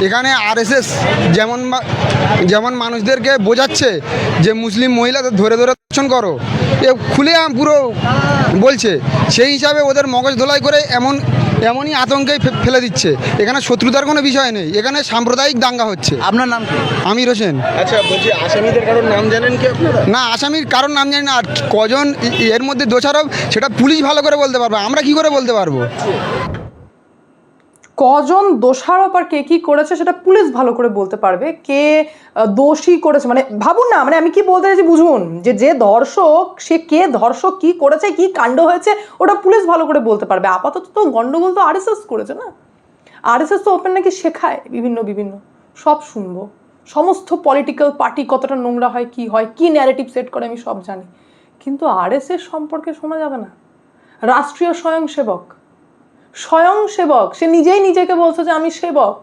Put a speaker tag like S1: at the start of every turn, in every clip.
S1: এখানে আরএসএস যেমন মানুষদেরকে বোঝাচ্ছে যে মুসলিম মহিলাদের ধরে ধরে দর্শন করো, এ খুলে পুরো বলছে, সেই হিসাবে ওদের মগজ ধোলাই করে এমনই আতঙ্কে ফেলে দিচ্ছে। এখানে শত্রুতার কোনো বিষয় নেই, এখানে সাম্প্রদায়িক দাঙ্গা হচ্ছে।
S2: আপনার নাম কি?
S1: আমির হোসেন।
S2: আচ্ছা, বলছি আসামিদের কারোর নাম জানেন কি আপনারা?
S1: না, আসামির কারোর নাম জানি না, আর কজন এর মধ্যে দোষারোপ সেটা পুলিশ ভালো করে বলতে পারবে, আমরা কি করে বলতে পারবো?
S3: কজন দোষারোপ আর কে কি করেছে সেটা পুলিশ ভালো করে বলতে পারবে। কে দোষী করেছে মানে ভাবুন না, মানে আমি কি বলতে চাইছি বুঝুন, যে ধর্ষক সে কে ধর্ষক, কি করেছে, কি কাণ্ড হয়েছে, ওটা পুলিশ ভালো করে বলতে পারবে। আপাতত তো গন্ডগোল তো আরএসএস করেছে না। আরএসএস তো ওপেন নাকি শেখায় বিভিন্ন সব শুনবো। সমস্ত পলিটিক্যাল পার্টি কতটা নোংরা হয়, কি ন্যারেটিভ সেট করে আমি সব জানি, কিন্তু আরএসএস সম্পর্কে শোনা যাবে না। রাষ্ট্রীয় স্বয়ংসেবক সে নিজেই নিজেকে বলছে যে আমি সেবক,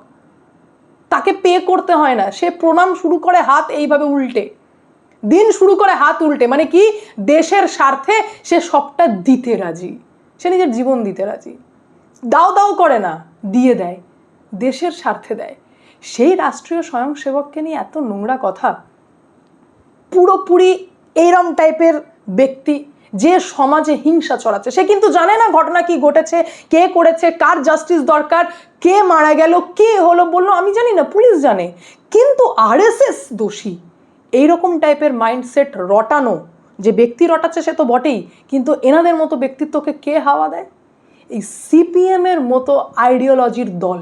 S3: তাকে পে করতে হয় না, সে প্রণাম শুরু করে হাত এইভাবে উল্টে, দিন শুরু করে হাত উল্টে, মানে কি দেশের স্বার্থে সে সবটা দিতে রাজি, সে নিজের জীবন দিতে রাজি, দাও করে না, দিয়ে দেয়, দেশের স্বার্থে দেয়। সেই রাষ্ট্রীয় স্বয়ংসেবককে নিয়ে এত নোংরা কথা, পুরোপুরি এইরম টাইপের ব্যক্তি যে সমাজে হিংসা ছড়াচ্ছে। সে কিন্তু জানে না ঘটনা কি ঘটেছে, কে করেছে, কার জাস্টিস দরকার, কে মারা গেল, কে হলো বললো আমি জানি না, পুলিশ জানে। কিন্তু আরএসএস দোষী, এইরকম টাইপের মাইন্ডসেট রটানো, যে ব্যক্তি রটাচ্ছে সে তো বটেই, কিন্তু এনাদের মতো ব্যক্তিত্বকে কে হাওয়া দেয়? এই সিপিএমের মতো আইডিওলজির দল,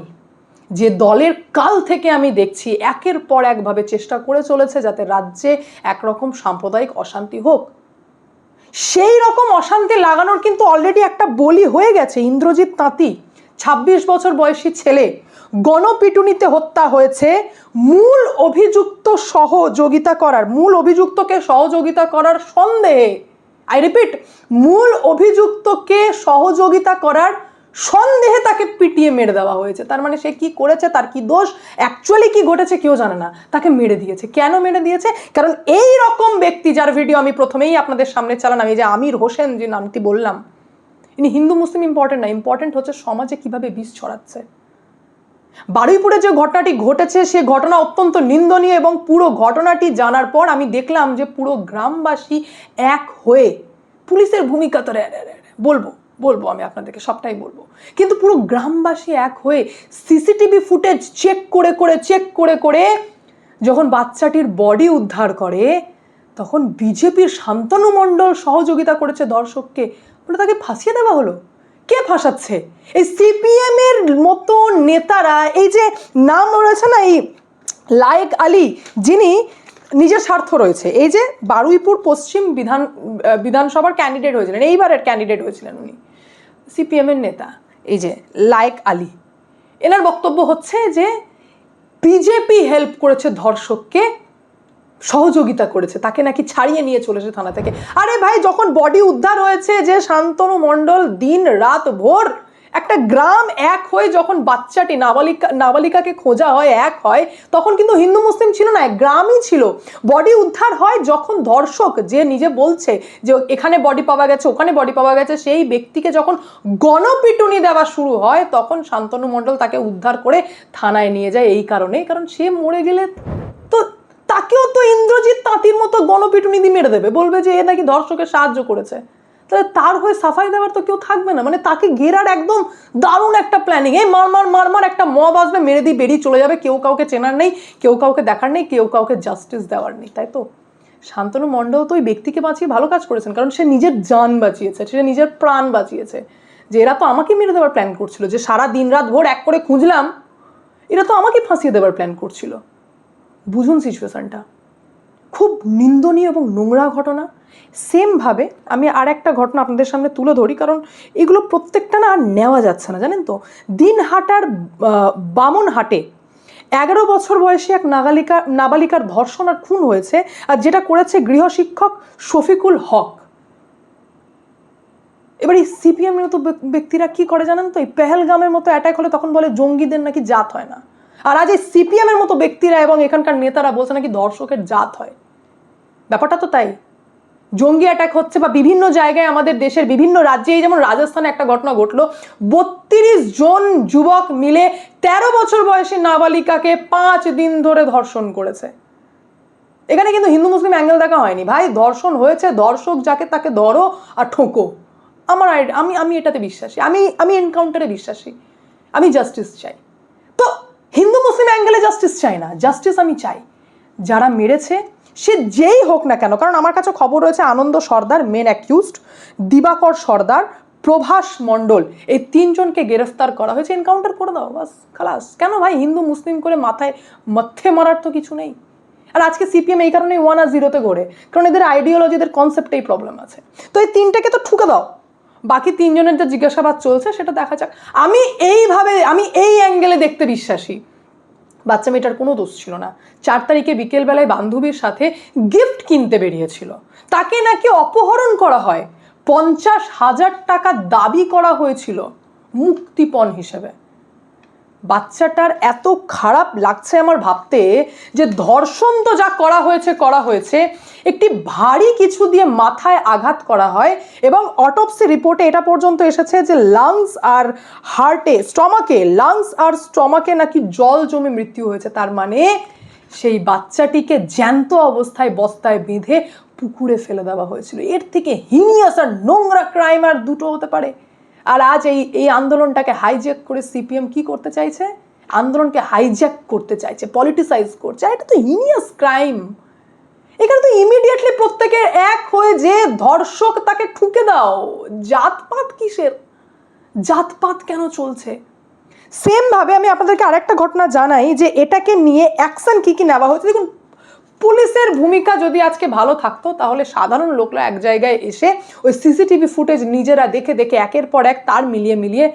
S3: যে দলের কাল থেকে আমি দেখছি একের পর একভাবে চেষ্টা করে চলেছে যাতে রাজ্যে একরকম সাম্প্রদায়িক অশান্তি হোক। সেই রকম অশান্তি লাগানোর কিন্তু অলরেডি একটা বলি হয়ে গেছে। ইন্দ্রজিৎ তাঁতি, ২৬ বছর বয়সী ছেলে, গণপিটুনিতে হত্যা হয়েছে মূল অভিযুক্তকে সহযোগিতা করার সন্দেহে। আই রিপিট, মূল অভিযুক্তকে সহযোগিতা করার সন্দেহে তাকে পিটিয়ে মেরে দেওয়া হয়েছে। তার মানে সে কি করেছে, তার কি দোষ, অ্যাকচুয়ালি কি ঘটেছে কেউ জানে না, তাকে মেরে দিয়েছে। কেন মেরে দিয়েছে? কারণ এই রকম ব্যক্তি, যার ভিডিও আমি প্রথমেই আপনাদের সামনে চালালাম, এই যে আমির হোসেন যে নামটি বললাম, ইনি হিন্দু মুসলিম ইম্পর্টেন্ট না, ইম্পর্টেন্ট হচ্ছে সমাজে কিভাবে বিষ ছড়াচ্ছে। বারুইপুরে যে ঘটনাটি ঘটেছে সে ঘটনা অত্যন্ত নিন্দনীয়, এবং পুরো ঘটনাটি জানার পর আমি দেখলাম যে পুরো গ্রামবাসী এক হয়ে, পুলিশের ভূমিকা তো বলবো আমি আপনাদেরকে সবটাই বলবো, কিন্তু পুরো গ্রামবাসী এক হয়ে সিসিটিভি ফুটেজ চেক করে যখন বাচ্চাটির বডি উদ্ধার করে, তখন বিজেপির শান্তনু মণ্ডল সহযোগিতা করেছে ধর্ষককে, বলে তাকে ফাঁসিয়ে দেওয়া হলো। কে ফাঁসাচ্ছে? এই সিপিএম এর মতো নেতারা। এই যে নাম রয়েছে না, এই লায়েক আলী, যিনি নিজের স্বার্থ রয়েছে, এই যে বারুইপুর পশ্চিম বিধানসভার ক্যান্ডিডেট হয়েছিলেন, এইবারের ক্যান্ডিডেট হয়েছিলেন উনি, সিপিএম এর নেতা, এই যে লায়েক আলী, এনার বক্তব্য হচ্ছে যে বিজেপি হেল্প করেছে ধর্ষককে, সহযোগিতা করেছে, তাকে নাকি ছাড়িয়ে নিয়ে চলেছে থানা থেকে। আরে ভাই, যখন বডি উদ্ধার হয়েছে, যে শান্তনু মণ্ডল দিন রাত ভোর একটা গ্রাম এক হয়ে যখন বাচ্চাটি নাবালিকাকে খোঁজা হয়, এক হয়, তখন কিন্তু হিন্দু মুসলিম ছিল না, গ্রামই ছিল। বডি উদ্ধার হয় যখন ধর্ষক, যে নিজে বলছে যে এখানে বডি পাওয়া গেছে, ওখানে বডি পাওয়া গেছে, সেই ব্যক্তিকে যখন গণপিটুনি দেওয়া শুরু হয়, তখন শান্তনু মণ্ডল তাকে উদ্ধার করে থানায় নিয়ে যায়। এই কারণে, কারণ সে মরে গেলে তো তাকেও তো ইন্দ্রজিৎ তাঁতির মতো গণপিটুনি দিয়ে মেরে দেবে, বলবে যে এ নাকি ধর্ষকের সাহায্য করেছে। তাহলে তার হয়ে সাফাই দেওয়ার তো কেউ থাকবে না। মানে তাকে ঘেরার একদম দারুণ একটা প্ল্যানিং, এই মার একটা মব আসবে, মেরে দিয়ে বেরিয়ে চলে যাবে, কেউ কাউকে চেনার নেই, কেউ কাউকে দেখার নেই, কেউ কাউকে জাস্টিস দেওয়ার নেই, তাই তো? শান্তনু মণ্ডল তো ওই ব্যক্তিকে বাঁচিয়ে ভালো কাজ করেছেন, কারণ সে নিজের জান বাঁচিয়েছে, সে নিজের প্রাণ বাঁচিয়েছে। যে এরা তো আমাকে মেরে দেওয়ার প্ল্যান করছিল, যে সারা দিন রাত ভোর এক করে খুঁজলাম, এরা তো আমাকে ফাঁসিয়ে দেওয়ার প্ল্যান করছিল। বুঝুন সিচুয়েশনটা, খুব নিন্দনীয় এবং নোংরা ঘটনা। সেমভাবে আমি আর একটা ঘটনা আপনাদের সামনে তুলে ধরি, কারণ এগুলো প্রত্যেকটা না আর নেওয়া যাচ্ছে না, জানেন তো। দিনহাটার বামনহাটে 11 বছর বয়সী এক নাবালিকার ধর্ষণ আর খুন হয়েছে, আর যেটা করেছে গৃহশিক্ষক শফিকুল হক। এবার এই সিপিএম এর মতো ব্যক্তিরা কি করে জানেন তো, এই পেহেলগামের মতো অ্যাটাক হলে তখন বলে জঙ্গিদের নাকি জাত হয় না, আর আজ এই সিপিএম এর মতো ব্যক্তিরা এবং এখানকার নেতারা বলছে নাকি ধর্ষকের জাত হয়। ব্যাপারটা তো তাই। জঙ্গি অ্যাটাক হচ্ছে বা বিভিন্ন জায়গায় আমাদের দেশের বিভিন্ন রাজ্যে, এই যেমন রাজস্থানে একটা ঘটনা ঘটলো, 32 জন যুবক মিলে 13 বছর বয়সী নাবালিকাকে 5 দিন ধরে ধর্ষণ করেছে। এখানে কিন্তু হিন্দু মুসলিম অ্যাঙ্গেল দেখা হয়নি ভাই, ধর্ষণ হয়েছে, ধর্ষক যাকে তাকে ধরো আর ঠোকো। আমি এটাতে বিশ্বাসী, আমি এনকাউন্টারে বিশ্বাসী, আমি জাস্টিস চাই। তো হিন্দু মুসলিম অ্যাঙ্গেলে জাস্টিস চাই না, জাস্টিস আমি চাই যারা মেরেছে সে যেই হোক না কেন। কারণ আমার কাছে খবর রয়েছে আনন্দ সর্দার মেন অ্যাকিউজড, দিবাকর সর্দার, প্রভাস মণ্ডল, এই 3 জনকে গ্রেফতার করা হয়েছে। এনকাউন্টার করে দাও, বাস খালাস। কেন ভাই হিন্দু মুসলিম করে মাথে মারার তো কিছু নেই। আর আজকে সিপিএম এই কারণে 1 আর 0-তে গড়ে, কারণ এদের আইডিওলজি, এদের কনসেপ্টেই প্রবলেম আছে। তো এই 3টাকে তো ঠুকে দাও, বাকি 3 জনের যে জিজ্ঞাসাবাদ চলছে সেটা দেখা যাক। আমি এই অ্যাঙ্গেলে দেখতে বিশ্বাসী, বাচ্চা মেয়েটার কোনো দোষ ছিল না। 4 তারিখে বিকেলবেলায় বান্ধবীর সাথে গিফট কিনতে বেরিয়েছিল, তাকে নাকি অপহরণ করা হয়, 50,000 টাকা দাবি করা হয়েছিল মুক্তিপণ হিসেবে। বাচ্চাটার এত খারাপ লাগছে আমার ভাবতে যে ধর্ষণ তো যা করা হয়েছে, একটি ভারী কিছু দিয়ে মাথায় আঘাত করা হয় এবং অটোপসি রিপোর্টে এটা পর্যন্ত এসেছে যে লাংস আর স্টমাকে নাকি জল জমে মৃত্যু হয়েছে। তার মানে সেই বাচ্চাটিকে জ্যান্ত অবস্থায় বস্তায় বেঁধে পুকুরে ফেলে দেওয়া হয়েছিল। এর থেকে হিনিয়াস আর নোংরা ক্রাইম আর দুটো হতে পারে? আর আজ এই আন্দোলনটাকে হাইজ্যাক করে সিপিএম কি করতে চাইছে? আন্দোলনকে হাইজ্যাক করতে চাইছে, পলিটিসাইজ করছে। এটা তো হিনিয়াস ক্রাইম। এখানে তো ইমিডিয়েটলি প্রত্যেকের এক হয়ে যে ধর্ষক তাকে ঠুকে দাও। জাতপাত কিসের? জাতপাত কেন চলছে? সেম ভাবে আমি আপনাদেরকে আরেকটা ঘটনা জানাই যে এটাকে নিয়ে অ্যাকশন কি নেওয়া হয়েছে। দেখুন, পুলিশের ভূমিকা যদি আজকে ভালো থাকতো তাহলে সাধারণ লোকরা এক জায়গায় এসে ওই সিসিটিভি ফুটেজ নিজেরা দেখে একের পর এক তার মিলিয়ে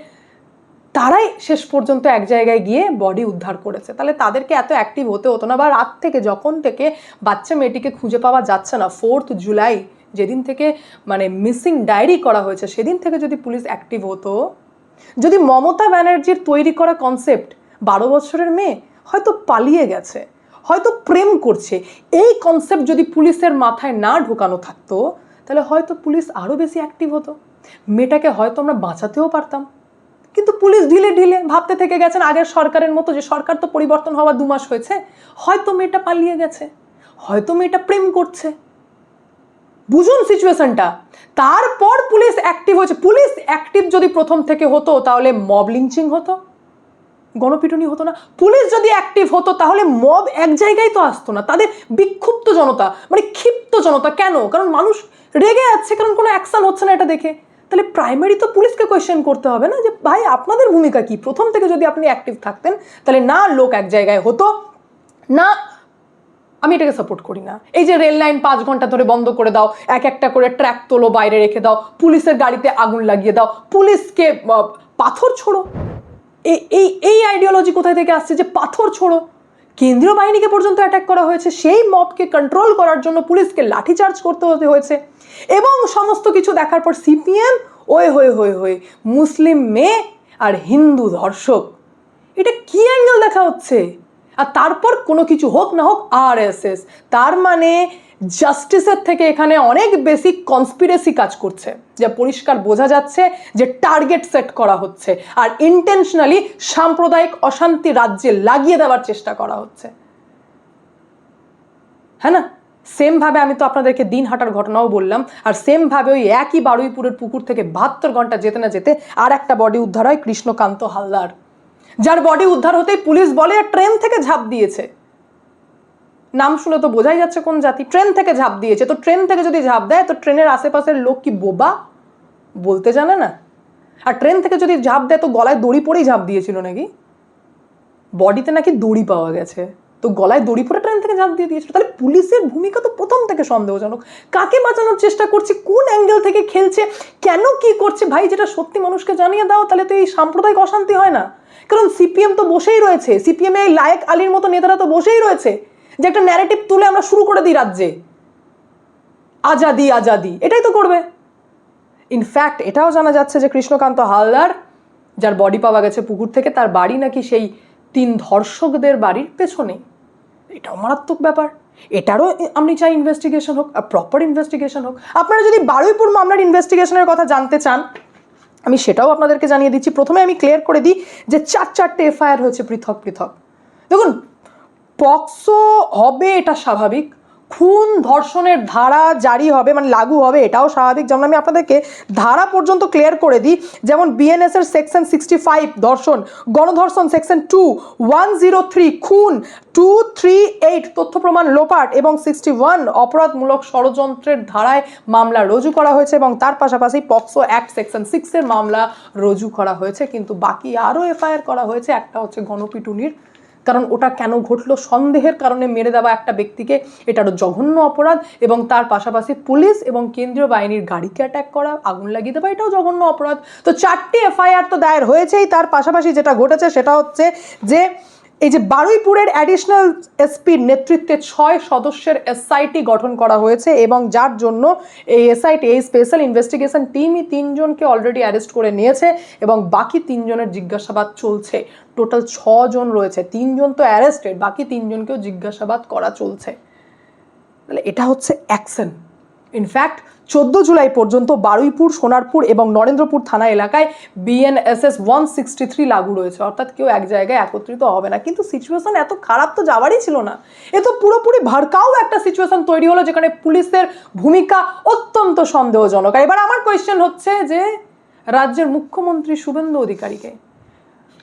S3: তারাই শেষ পর্যন্ত এক জায়গায় গিয়ে বডি উদ্ধার করেছে। তাহলে তাদেরকে এত অ্যাক্টিভ হতে হতো না। বা রাত থেকে যখন থেকে বাচ্চা মেয়েটিকে খুঁজে পাওয়া যাচ্ছে না, 4 জুলাই যেদিন থেকে মানে মিসিং ডায়েরি করা হয়েছে, সেদিন থেকে যদি পুলিশ অ্যাক্টিভ হতো, যদি মমতা ব্যানার্জির তৈরি করা কনসেপ্ট 12 বছরের মেয়ে হয়তো পালিয়ে গেছে, হয়তো প্রেম করছে, এই কনসেপ্ট যদি পুলিশের মাথায় না ঢোকানো থাকতো তাহলে হয়তো পুলিশ আরও বেশি অ্যাক্টিভ হতো, মেয়েটাকে হয়তো আমরা বাঁচাতেও পারতাম। কিন্তু পুলিশ ঢিলে ভাবতে থেকে গেছেন আগের সরকারের মতো, যে সরকার তো পরিবর্তন হওয়ার 2 মাস হয়েছে, হয়তো মেয়েটা পালিয়ে গেছে, হয়তো মেয়েটা প্রেম করছে। বুঝুন সিচুয়েশনটা। তারপর পুলিশ অ্যাক্টিভ হয়েছে। পুলিশ অ্যাক্টিভ যদি প্রথম থেকে হতো তাহলে মব লিঞ্চিং হতো, গণপিটুনি হতো না। পুলিশ যদি অ্যাক্টিভ হতো তাহলে মব এক জায়গায় তো আসতো না, তাদের বিক্ষুব্ধ জনতা মানে ক্ষিপ্ত জনতা। কেন? কারণ মানুষ রেগে যাচ্ছে, কারণ কোনো অ্যাকশন হচ্ছে না এটা দেখে। তাহলে প্রাইমারি তো পুলিশকে কোয়েশ্চেন করতে হবে না যে ভাই আপনাদের ভূমিকা কি? প্রথম থেকে যদি আপনি অ্যাক্টিভ থাকতেন তাহলে না লোক এক জায়গায় হতো না। আমি এটাকে সাপোর্ট করি না। এই যে রেল লাইন 5 ঘন্টা ধরে বন্ধ করে দাও, একটা করে ট্র্যাক তোলো, বাইরে রেখে দাও, পুলিশের গাড়িতে আগুন লাগিয়ে দাও, পুলিশকে পাথর ছোড়ো। এই আইডিওলজি কোথায় থেকে আসছে যে পাথর ছোড়ো? কেন্দ্রীয় বাহিনীকে পর্যন্ত অ্যাটাক করা হয়েছে, সেই মবকে কন্ট্রোল করার জন্য পুলিশকে লাঠিচার্জ করতে হয়েছে। এবং সমস্ত কিছু দেখার পর সিপিএম হয়ে মুসলিম মেয়ে আর হিন্দু ধর্ষক, এটা কি অ্যাঙ্গেল দেখা হচ্ছে? আর তারপর কোনো কিছু হোক না হোক আরএসএস, তার মানে জাস্টিসের থেকে এখানে অনেক বেশি কনস্পিরেসি কাজ করছে, যা পরিষ্কার বোঝা যাচ্ছে যে টার্গেট সেট করা হচ্ছে আর ইন্টেনশনালি সাম্প্রদায়িক অশান্তি রাজ্যে লাগিয়ে দেওয়ার চেষ্টা করা হচ্ছে। হ্যাঁ না? সেম ভাবে আমি তো আপনাদেরকে দিনহাটার ঘটনাও বললাম, আর সেম ভাবে ওই একই বারুইপুরের পুকুর থেকে 72 ঘন্টা যেতে না যেতে আর একটা বডি উদ্ধার হয়, কৃষ্ণকান্ত হালদার, যার বডি উদ্ধার হতেই পুলিশ বলে ট্রেন থেকে ঝাঁপ দিয়েছে। নাম শুনে তো বোঝাই যাচ্ছে কোন জাতি। ট্রেন থেকে ঝাঁপ দিয়েছে। তো ট্রেন থেকে যদি ঝাঁপ দেয় তো ট্রেনের আশেপাশের লোক কি বোবা? বলতে জানে না? আর ট্রেন থেকে যদি ঝাঁপ দেয় তো গলায় দড়ি পরেই ঝাঁপ দিয়েছিল নাকি? বডিতে নাকি দড়ি পাওয়া গেছে, তো গলায় দড়ি পরে ট্রেন থেকে ঝাঁপ দিয়ে দিয়েছিল। তাহলে পুলিশের ভূমিকা তো প্রথম থেকে সন্দেহজনক। কাকে বাঁচানোর চেষ্টা করছে, কোন অ্যাঙ্গেল থেকে খেলছে, কেন কি করছে? ভাই যেটা সত্যি মানুষকে জানিয়ে দাও, তাহলে তো এই সাম্প্রদায়িক অশান্তি হয় না। কারণ সিপিএম তো বসেই রয়েছে, সিপিএম এই লায়েক আলীর মতো নেতারা তো বসেই রয়েছে যে একটা ন্যারেটিভ তুলে আমরা শুরু করে দিই রাজ্যে, আজাদি আজাদি, এটাই তো করবে। ইনফ্যাক্ট এটাও জানা যাচ্ছে যে কৃষ্ণকান্ত হালদার, যার বডি পাওয়া গেছে পুকুর থেকে, তার বাড়ি নাকি সেই 3 ধর্ষকদের বাড়ির পেছনে। এটাও মারাত্মক ব্যাপার। এটারও আমি চাই ইনভেস্টিগেশন হোক, প্রপার ইনভেস্টিগেশন হোক। আপনারা যদি বারুইপুর মামলার ইনভেস্টিগেশনের কথা জানতে চান, আমি সেটাও আপনাদেরকে জানিয়ে দিচ্ছি। প্রথমে আমি ক্লিয়ার করে দিই যে 4-4টে এফআইআর হয়েছে পৃথক পৃথক। দেখুন, পক্সো হবে এটা স্বাভাবিক, খুন ধর্ষণের ধারা জারি হবে মানে লাগু হবে এটাও স্বাভাবিক। যেমন আমি আপনাদেরকে ধারা পর্যন্ত ক্লিয়ার করে দিই, যেমন বিএনএস এর সেকশন 65 ধর্ষণ, গণধর্ষণ সেকশন 2103 খুন, 238 তথ্য প্রমাণ লোপাট এবং 61 অপরাধমূলক ষড়যন্ত্রের ধারায় মামলা রুজু করা হয়েছে এবং তার পাশাপাশি পক্সো অ্যাক্ট সেকশন 6 এর মামলা রুজু করা হয়েছে। কিন্তু বাকি আরও এফআইআর করা হয়েছে। একটা হচ্ছে গণপিটুনির, কারণ ওটা কেন ঘটলো, সন্দেহের কারণে মেরে দেওয়া একটা ব্যক্তিকে, এটারও জঘন্য অপরাধ। এবং তার পাশাপাশি পুলিশ এবং কেন্দ্রীয় বাহিনীর গাড়িকে অ্যাটাক করা, আগুন লাগিয়ে দেওয়া, এটাও জঘন্য অপরাধ। তো 4টি এফআইআর তো দায়ের হয়েছেই। তার পাশাপাশি যেটা ঘটেছে সেটা হচ্ছে যে এই যে বারুইপুরের অ্যাডিশনাল এসপির নেতৃত্বে 6 সদস্যের এসআইটি গঠন করা হয়েছে এবং যার জন্য এই এসআইটি, এই স্পেশাল ইনভেস্টিগেশন টিমই 3 জনকে অলরেডি অ্যারেস্ট করে নিয়েছে এবং বাকি 3 জনের জিজ্ঞাসাবাদ চলছে। টোটাল 6 জন রয়েছে, 3 জন তো অ্যারেস্টেড, বাকি 3 জনকেও জিজ্ঞাসাবাদ করা চলছে। তাহলে এটা হচ্ছে অ্যাকশন। ইনফ্যাক্ট 14 জুলাই পর্যন্ত বারুইপুর, সোনারপুর এবং নরেন্দ্রপুর থানা এলাকায় বিএনএসএস 163 লাগু রয়েছে, অর্থাৎ কেউ এক জায়গায় একত্রিত হবে না। কিন্তু সিচুয়েশন এত খারাপ তো যাওয়ারই ছিল না। এ তো পুরোপুরি ভড়কাও একটা সিচুয়েশন তৈরি হলো যেখানে পুলিশের ভূমিকা অত্যন্ত সন্দেহজনক। এবার আমার কোয়েশ্চেন হচ্ছে যে রাজ্যের মুখ্যমন্ত্রী শুভেন্দু অধিকারীকে,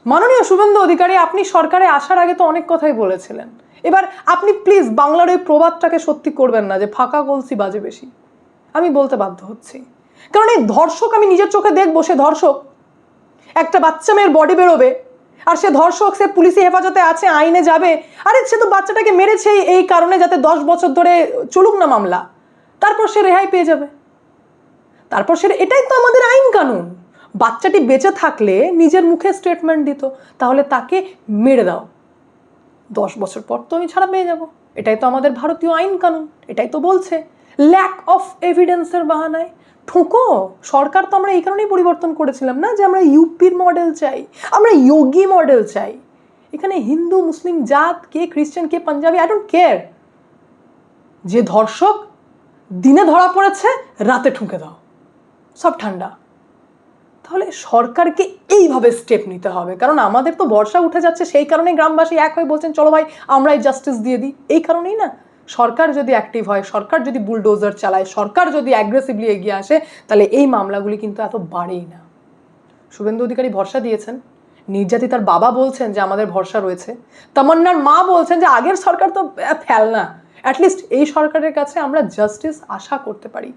S3: মাননীয় শুভেন্দু অধিকারী, আপনি সরকারে আসার আগে তো অনেক কথাই বলেছিলেন। এবার আপনি প্লিজ বাংলার ওই প্রবাদটাকে সত্যি করবেন না যে ফাঁকা কলসি বাজে বেশি। আমি বলতে বাধ্য হচ্ছি, কারণ এই ধর্ষক আমি নিজের চোখে দেখবো, সে ধর্ষক, একটা বাচ্চা মেয়ের বডি বেরোবে আর সে ধর্ষক, সে পুলিশি হেফাজতে আছে, আইনে যাবে। আরে সে তো বাচ্চাটাকে মেরেছে এই কারণে যাতে 10 বছর ধরে চলুক না মামলা, তারপর সে রেহাই পেয়ে যাবে। তারপর সে, এটাই তো আমাদের আইন কানুন। বাচ্চাটি বেঁচে থাকলে নিজের মুখে স্টেটমেন্ট দিত, তাহলে তাকে মেরে দাও, 10 বছর পর তো আমি ছাড়া পেয়ে যাব। এটাই তো আমাদের ভারতীয় আইন কানুন, এটাই তো বলছে। Lack of এভিডেন্সের বাহানায় ঠোঁকো। সরকার তো আমরা এই কারণেই পরিবর্তন করেছিলাম না যে আমরা ইউপির মডেল চাই, আমরা যোগী মডেল চাই। এখানে হিন্দু মুসলিম জাত, কে খ্রিস্টান কে পাঞ্জাবি, আই ডোন্ট কেয়ার। যে ধর্ষক দিনে ধরা পড়েছে, রাতে ঠুকে দাও, সব ঠান্ডা। তাহলে সরকারকে এইভাবে স্টেপ নিতে হবে, কারণ আমাদের তো বর্ষা উঠে যাচ্ছে, সেই কারণেই গ্রামবাসী এক হয়ে বলছেন চলো ভাই আমরাই জাস্টিস দিয়ে দিই। এই কারণেই না, সরকার যদি অ্যাক্টিভ হয়, সরকার যদি বুলডোজার চালায়, সরকার যদি অ্যাগ্রেসিভলি এগিয়ে আসে, তাহলে এই মামলাগুলি কিন্তু এত বাড়েই না। শুভেন্দু অধিকারী ভরসা দিয়েছেন, নির্যাতিতার বাবা বলছেন যে আমাদের ভরসা রয়েছে, তামান্নার মা বলছেন যে আগের সরকার তো ফেল না, অ্যাটলিস্ট এই সরকারের কাছে আমরা জাস্টিস আশা করতে পারি।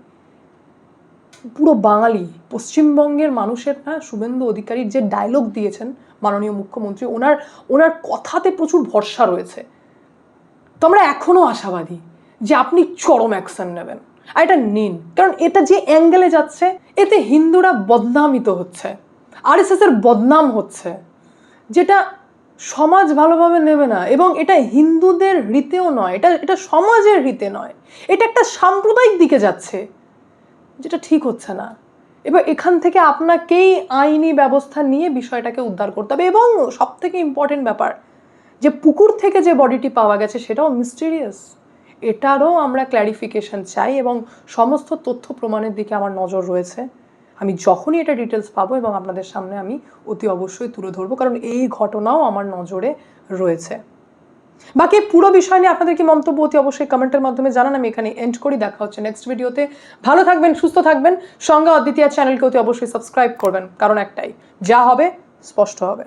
S3: পুরো বাঙালি পশ্চিমবঙ্গের মানুষের না, শুভেন্দু অধিকারীর যে ডায়লগ দিয়েছেন মাননীয় মুখ্যমন্ত্রী, ওনার কথাতে প্রচুর ভরসা রয়েছে। তো আমরা এখনও আশাবাদী যে আপনি চরম অ্যাকশন নেবেন, আর এটা নিন। কারণ এটা যে অ্যাঙ্গেলে যাচ্ছে, এতে হিন্দুরা বদনামিত হচ্ছে, আরএসএস এর বদনাম হচ্ছে, যেটা সমাজ ভালোভাবে নেবে না। এবং এটা হিন্দুদের রীতেও নয়, এটা সমাজের রীতে নয়, এটা একটা সাম্প্রদায়িক দিকে যাচ্ছে, যেটা ঠিক হচ্ছে না। এবার এখান থেকে আপনাকেই আইনি ব্যবস্থা নিয়ে বিষয়টাকে উদ্ধার করতে হবে। এবং সব থেকে ইম্পর্টেন্ট ব্যাপার, যে পুকুর থেকে যে বডিটি পাওয়া গেছে সেটাও মিস্টিরিয়াস, এটারও আমরা ক্ল্যারিফিকেশন চাই এবং সমস্ত তথ্য প্রমাণের দিকে আমার নজর রয়েছে। আমি যখনই এটা ডিটেলস পাবো এবং আপনাদের সামনে আমি অতি অবশ্যই তুলে ধরবো, কারণ এই ঘটনাও আমার নজরে রয়েছে। বাকি পুরো বিষয় নিয়ে আপনাদের কি মন্তব্য অতি অবশ্যই কমেন্টের মাধ্যমে জানান। আমি এখানে এন্ড করি, দেখা হচ্ছে নেক্সট ভিডিওতে। ভালো থাকবেন, সুস্থ থাকবেন, সঙ্গে অদ্বিতীয় চ্যানেলকে অতি অবশ্যই সাবস্ক্রাইব করবেন, কারণ একটাই, যা হবে স্পষ্ট হবে।